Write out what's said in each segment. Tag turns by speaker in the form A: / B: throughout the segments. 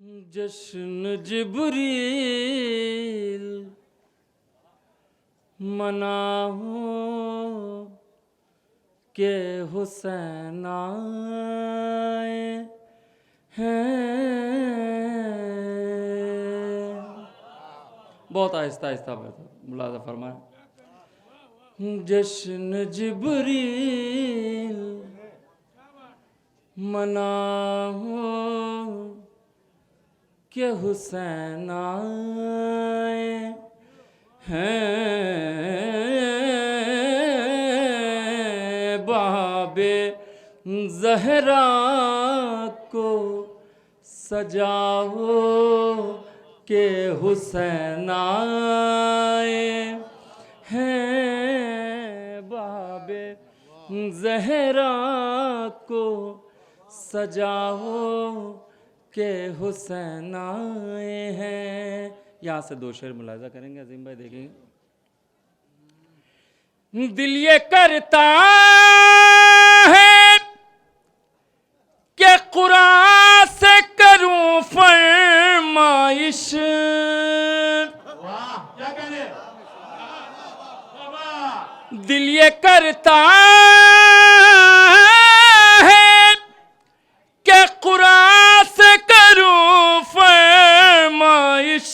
A: जश्न जिब्रील मनाओ के हुसैन आए हैं। बहुत आहिस्ता आहिस्ता मुलाज़ा फरमाए। जश्न जिब्रील मनाओ के हुसैन आए हैं। बाबे ज़हरा को सजाओ के हुसैन आए हैं। बाबे ज़हरा को सजाओ के हुसैन आए हैं। यहाँ से दो शेर मुलाजा करेंगे अजीम भाई, देखेंगे। दिल ये करता है कि कुरान से करूं फरमाइश।
B: क्या कहने?
A: दिल ये करता है कि कुरान से करूं फरमाइश।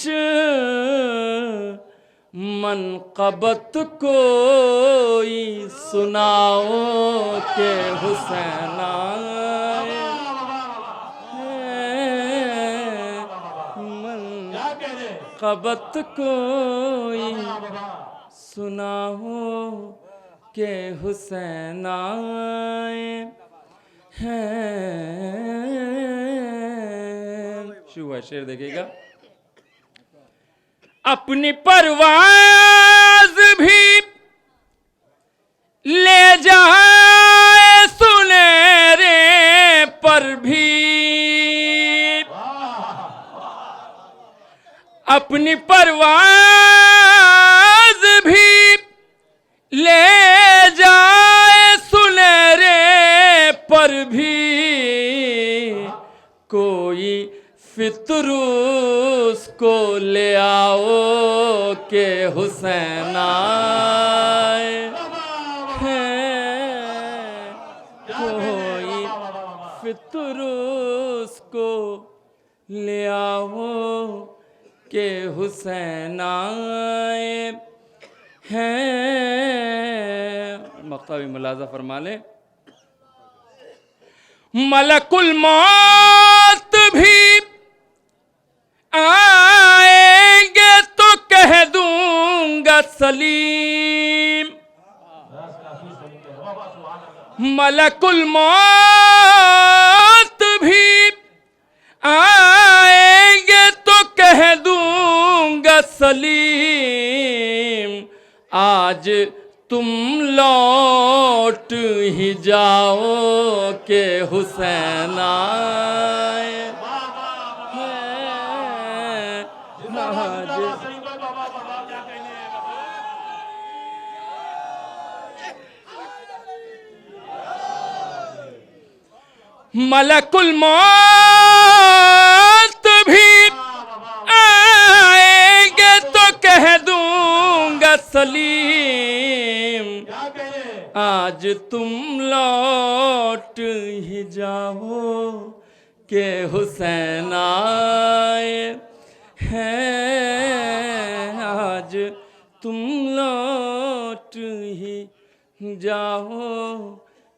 A: मनक़बत कोई सुनाओ के हुसैन आए हैं। मनक़बत कोई सुनाओ के हुसैन आए हैं। शुरू है शेर, देखिएगा। अपनी परवाज़ भी ले जाए सुनहरे पर भी। अपनी परवाज़ भी ले जाए सुनहरे पर भी। कोई फितरूस को ले आओ के हुसैन आए हैं। कोई फितरूस को ले आओ के हुसैन आए हैं। मक्ता भी मुलाजा फरमा ले। मलकुल मौत भी आएंगे तो कह दूंगा सलीम। मलकुल मौत भी आएंगे तो कह दूंगा सलीम। आज तुम लौट ही जाओ के हुसैन आए हैं। आज मलकुल मौत भी आएंगे तो कह दूंगा सलीम। आज तुम लौट ही जाओ के हुसैन आए हैं। आज तुम लौट ही जाओ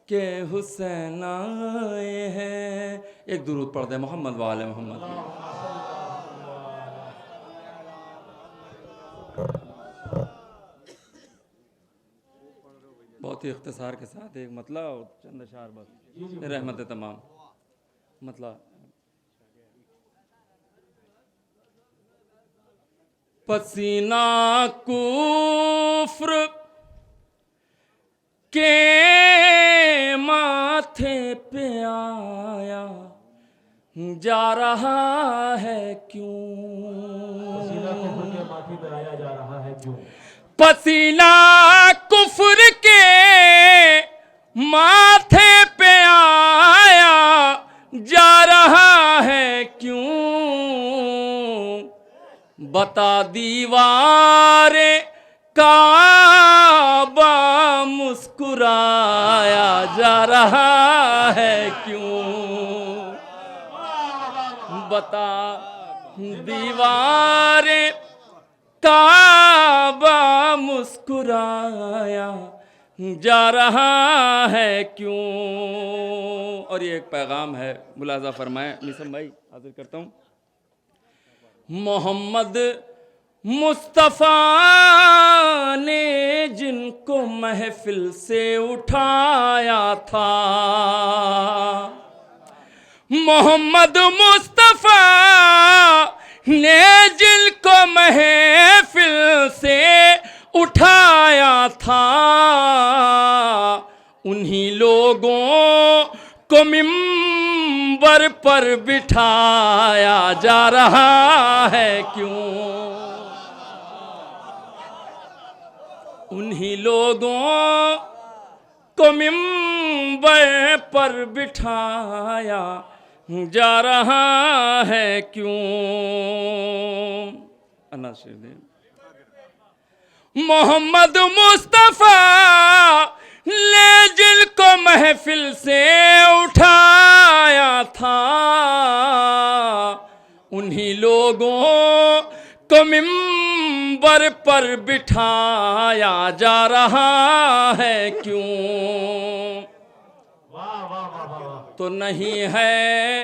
A: के हुसैन आए हैं। एक दुरूद पढ़ दे मोहम्मद वाले मोहम्मद। बहुत ही इख्तिसार के साथ एक मतलब और चंद अशार बस, रहमत तमाम मतलब। पसीना कुफ्र के माथे पे आया जा रहा है क्यों?
B: पसीना कुफ्र के माथे पे आया जा रहा है क्यों?
A: पसीना कुफ्र के माथे पे आया जा रहा है क्यों? बता दीवारे काबा मुस्कुराया जा रहा है क्यों, बता दीवारे काबा मुस्कुराया जा रहा है क्यों। और ये एक पैगाम है, मुलाजा फरमाएं मिसम भाई, हाजिर करता हूँ। मोहम्मद मुस्तफ़ा ने जिनको महफिल से उठाया था, मोहम्मद मुस्तफ़ा ने जिनको महफिल से उठाया था, उन्हीं लोगों को मिंबर पर बिठाया जा रहा है क्यों, उन्हीं लोगों को मिंबर पर बिठाया जा रहा है क्यों। अन्ना शेर दे। मोहम्मद मुस्तफ़ा ने जिनको महफिल से उठाया था, उन्हीं लोगों को मिंबर पर बिठाया जा रहा है क्यों। तो नहीं है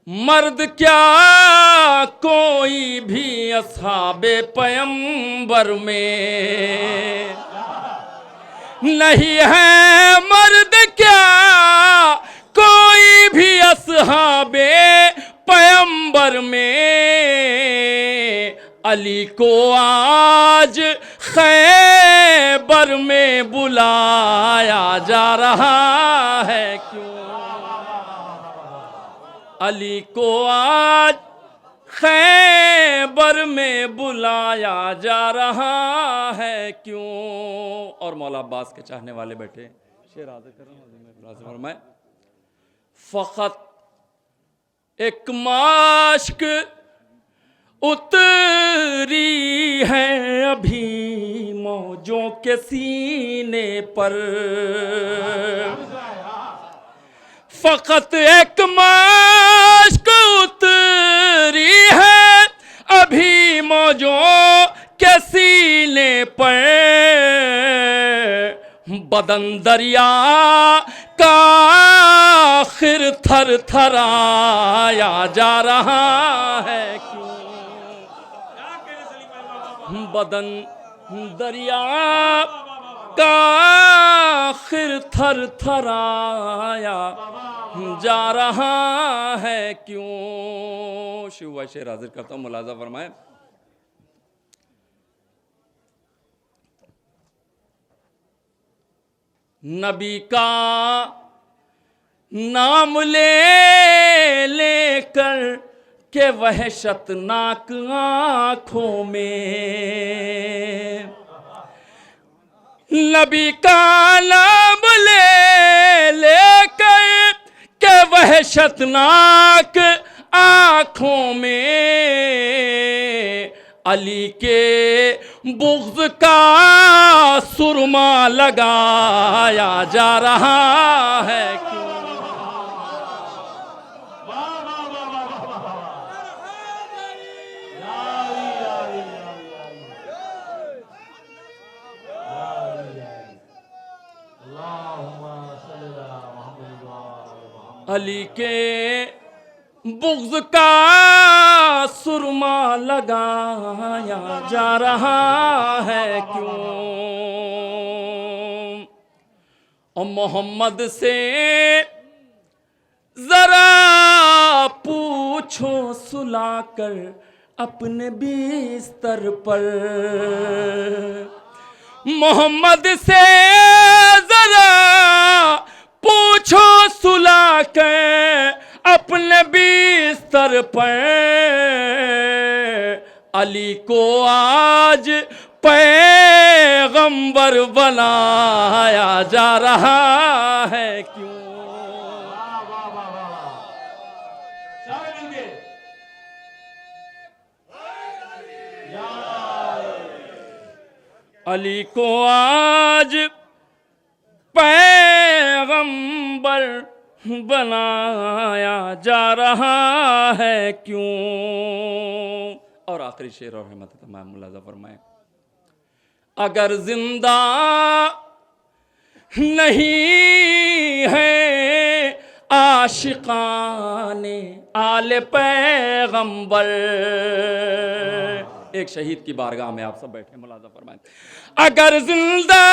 A: मर्द क्या कोई भी अस्हाबे पैगंबर में, नहीं है मर्द क्या कोई भी अस्हाबे पैगंबर में। अली को आज खैबर में बुलाया जा रहा है क्यों, अली को आज खैबर में बुलाया जा रहा है क्यों। और मौला अब्बास के चाहने वाले बैठे, शेर हाज़िर कर रहा हूँ मैं। फ़क़त एक माश्क उतरी है अभी मौजों के सीने पर, फ़क़त एक माश्क उतरी है अभी मौजों के सीने पर, बदन दरिया का आखिर थर थराया जा रहा है क्यों, बदन दरिया का आखिर थर थराया जा रहा है क्यों। शिव भाई शेर हाजिर करता हूँ, मुलाजा फरमाए। नबी का नाम ले लेकर के वहशतनाक आँखों में, नबी का नाम ले लेकर के वहशतनाक आँखों में, अली के बुग़्ज़ का सुरमा लगाया जा रहा है क्यों। अली के बुग़्ज़ का सुरमा लगाया जा रहा है क्यों। और मोहम्मद से ज़रा पूछो सुलाकर अपने बिस्तर पर, मोहम्मद से ज़रा पूछो सुला के अपने बिस्तर पर, अली को आज पैगंबर बनाया जा रहा है क्यों। अली को आज पैगंबर बनाया जा रहा है क्यों। और आखिरी शेर और रहमत तमाम मुलाज़ा फरमाए, अगर जिंदा नहीं है आशिकाने आले पैगंबर। एक शहीद की बारगाह में आप सब बैठे मुलाज़ा फरमाएं, अगर जिंदा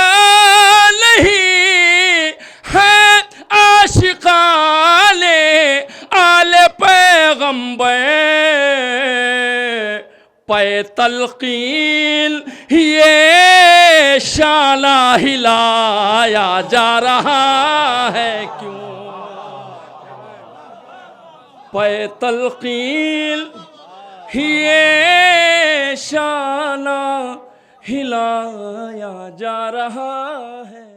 A: नहीं है आशिकाने आले पैगंबर, पे तलकीन ये शाला हिलाया जा रहा है क्यों। पे तलकीन ये शाला हिलाया जा रहा है।